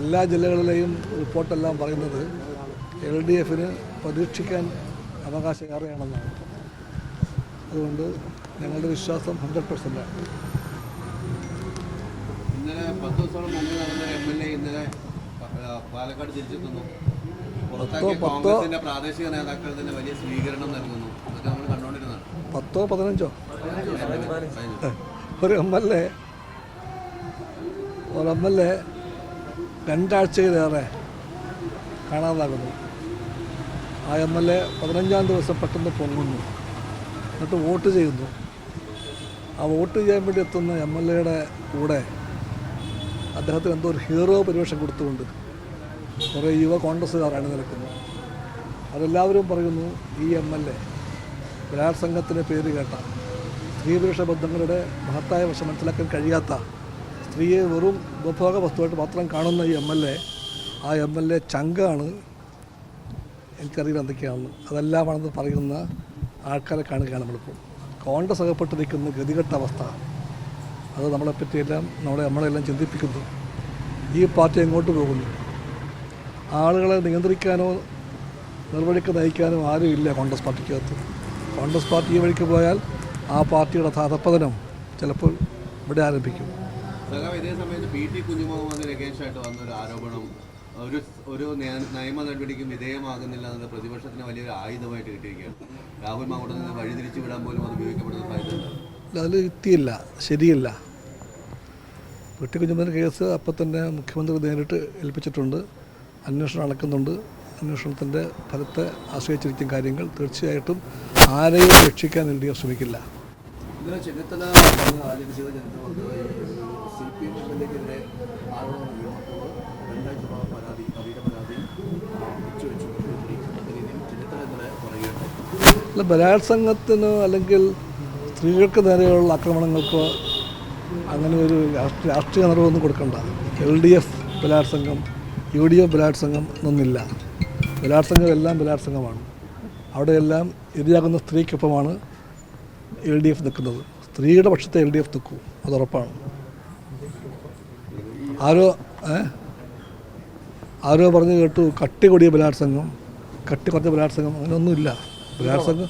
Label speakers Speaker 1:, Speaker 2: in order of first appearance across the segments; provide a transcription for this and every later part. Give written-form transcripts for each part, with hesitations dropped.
Speaker 1: എല്ലാ ജില്ലകളിലെയും റിപ്പോർട്ടെല്ലാം പറയുന്നത് LDFന് പ്രതീക്ഷിക്കാൻ അവകാശമേറെയാണെന്നാണ്. അതുകൊണ്ട് ഞങ്ങളുടെ വിശ്വാസം 100%.
Speaker 2: ഇന്നലെ 10 ദിവസത്തോളം മുമ്പ് നടന്ന MLA ഇന്നലെ പാലക്കാട് തിരിച്ചെത്തുന്നു. കോൺഗ്രസിന്റെ പ്രാദേശിക നേതാക്കൾ തന്നെ വലിയ സ്വീകരണം നൽകുന്നു. അതൊക്കെ നമ്മൾ കണ്ടുകൊണ്ടിരുന്നതാണ്.
Speaker 1: 10 15 ഒരു MLA 2 ആഴ്ചയിലേറെ കാണാതാകുന്നു. ആ MLA 15-ാം ദിവസം പെട്ടെന്ന് പൊങ്ങുന്നു, എന്നിട്ട് വോട്ട് ചെയ്യുന്നു. ആ വോട്ട് ചെയ്യാൻ വേണ്ടി എത്തുന്ന MLAയുടെ കൂടെ അദ്ദേഹത്തിന് എന്തോ ഒരു ഹീറോ പരിവേഷം കൊടുത്തുകൊണ്ട് കുറേ യുവ കോൺഗ്രസ്സുകാർ അണിനിരക്കുന്നു. അതെല്ലാവരും പറയുന്നു ഈ MLA ബലാത്സംഗത്തിന് പേര് കേട്ട, സ്ത്രീപുരുഷ ബന്ധങ്ങളുടെ മഹത്തായ വശം മനസ്സിലാക്കാൻ കഴിയാത്ത, സ്ത്രീയെ വെറും ഉപഭോഗ വസ്തുവായിട്ട് മാത്രം കാണുന്ന ഈ MLA, ആ MLA ചങ്കാണ്, എനിക്കറിയില്ല എന്തൊക്കെയാണെന്ന്, അതെല്ലാമാണെന്ന് പറയുന്ന ആൾക്കാരെ കാണുകയാണ് നമ്മളിപ്പോൾ. കോൺഗ്രസ് അകപ്പെട്ടിരിക്കുന്ന ഗതികെട്ട അവസ്ഥ അത് നമ്മളെപ്പറ്റിയെല്ലാം നമ്മളെല്ലാം ചിന്തിപ്പിക്കുന്നു. ഈ പാർട്ടി എങ്ങോട്ട് പോകുന്നു? ആളുകളെ നിയന്ത്രിക്കാനോ നിർവഴിക്ക് നയിക്കാനോ ആരുമില്ല കോൺഗ്രസ് പാർട്ടിക്കകത്ത്. കോൺഗ്രസ് പാർട്ടി ഈ വഴിക്ക് പോയാൽ ആ പാർട്ടിയുടെ അധപ്പതനം ചിലപ്പോൾ ഇവിടെ ആരംഭിക്കും.
Speaker 2: ഇതേ സമയത്ത് PT കുഞ്ഞുമുഹമ്മദ് രകേശായിട്ട് വന്നൊരു ആരോപണം ഒരു നിയമ നടപടിക്കും വിധേയമാകുന്നില്ല എന്നത് പ്രതിപക്ഷത്തിന് വലിയൊരു ആയുധമായിട്ട് കിട്ടിയിരിക്കുകയാണ്. രാഹുൽ മാങ്കൂട്ടത്തിൽ നിന്ന് വഴിതിരിച്ചു വിടാൻ പോലും അത് ഉപയോഗിക്കപ്പെടുന്ന സാധ്യതയുണ്ട്.
Speaker 1: അതിൽ യുക്തിയില്ല, ശരിയല്ല. PT കുഞ്ഞുമുഹമ്മദ് കേസ് അപ്പം തന്നെ മുഖ്യമന്ത്രി നേരിട്ട് ഏൽപ്പിച്ചിട്ടുണ്ട്. അന്വേഷണം നടക്കുന്നുണ്ട്. അന്വേഷണത്തിൻ്റെ ഫലത്തെ ആശ്രയിച്ചിരിക്കും കാര്യങ്ങൾ. തീർച്ചയായിട്ടും ആരെയും രക്ഷിക്കാൻ LDF ശ്രമിക്കില്ല.
Speaker 3: ഇന്നലെ ചെന്നിത്തല ആലോചിച്ചത് CPM MLAക്കെതിരെ ആരോപണം ഉയർന്നപ്പോൾ 2 പരാതി വെച്ചുവെച്ചു. ചെന്നിത്തല ഇന്നലെ പറയുകയുണ്ടായി.
Speaker 1: അല്ല, ബലാത്സംഗത്തിന് അല്ലെങ്കിൽ സ്ത്രീകൾക്ക് നേരെയുള്ള ആക്രമണങ്ങൾക്ക് അങ്ങനെ ഒരു രാഷ്ട്രീയ നിറവൊന്നും കൊടുക്കണ്ട. LDF ബലാത്സംഗം, UDF ബലാത്സംഗം എന്നൊന്നില്ല. ബലാത്സംഗം എല്ലാം ബലാത്സംഗമാണ്. അവിടെയെല്ലാം ഇരയാകുന്ന സ്ത്രീക്കൊപ്പമാണ് LDF നിൽക്കുന്നത്. സ്ത്രീയുടെ പക്ഷത്തെ LDF നിൽക്കൂ, അതുറപ്പാണ്. ആരോ പറഞ്ഞു കേട്ടു കട്ടി കൂടിയ ബലാത്സംഗം, കട്ടി കുറഞ്ഞ ബലാത്സംഗം, അങ്ങനെയൊന്നുമില്ല. ബലാത്സംഗം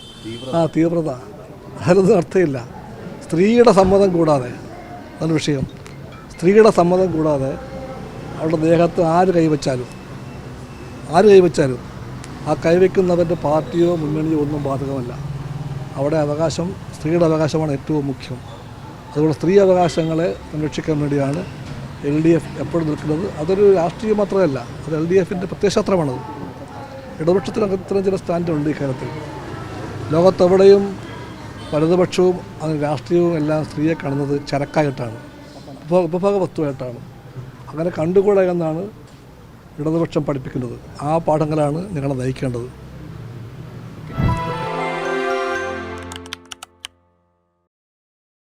Speaker 1: തീവ്രത, അതിലൊന്നും അർത്ഥമില്ല. സ്ത്രീയുടെ സമ്മതം കൂടാതെ, അതാണ് വിഷയം. സ്ത്രീയുടെ സമ്മതം കൂടാതെ അവരുടെ ദേഹത്ത് ആര് കൈവച്ചാലും ആ കൈവയ്ക്കുന്നവൻ്റെ പാർട്ടിയോ മുന്നണിയോ ഒന്നും ബാധകമല്ല. അവിടെ അവകാശം, സ്ത്രീയുടെ അവകാശമാണ് ഏറ്റവും മുഖ്യം. അതുകൊണ്ട് സ്ത്രീ അവകാശങ്ങളെ സംരക്ഷിക്കാൻ വേണ്ടിയാണ് LDF എപ്പോഴും നിൽക്കുന്നത്. അതൊരു രാഷ്ട്രീയം മാത്രമല്ല, അത് LDFൻ്റെ പ്രത്യയശാസ്ത്രമാണത്. ഇടതുപക്ഷത്തിന് ഇത്തരം ചില സ്റ്റാൻഡുണ്ട് ഈ കാര്യത്തിൽ. ലോകത്തെവിടെയും വലതുപക്ഷവും അതിന് രാഷ്ട്രീയവും എല്ലാം സ്ത്രീയെ കാണുന്നത് ചരക്കായിട്ടാണ്, ഉപഭോഗ വസ്തുവായിട്ടാണ്. അങ്ങനെ കണ്ടുകൂടാ എന്നാണ് ഇടതുപക്ഷം പഠിപ്പിക്കുന്നത്. ആ പാഠങ്ങളാണ് ഞങ്ങളെ നയിക്കേണ്ടത്.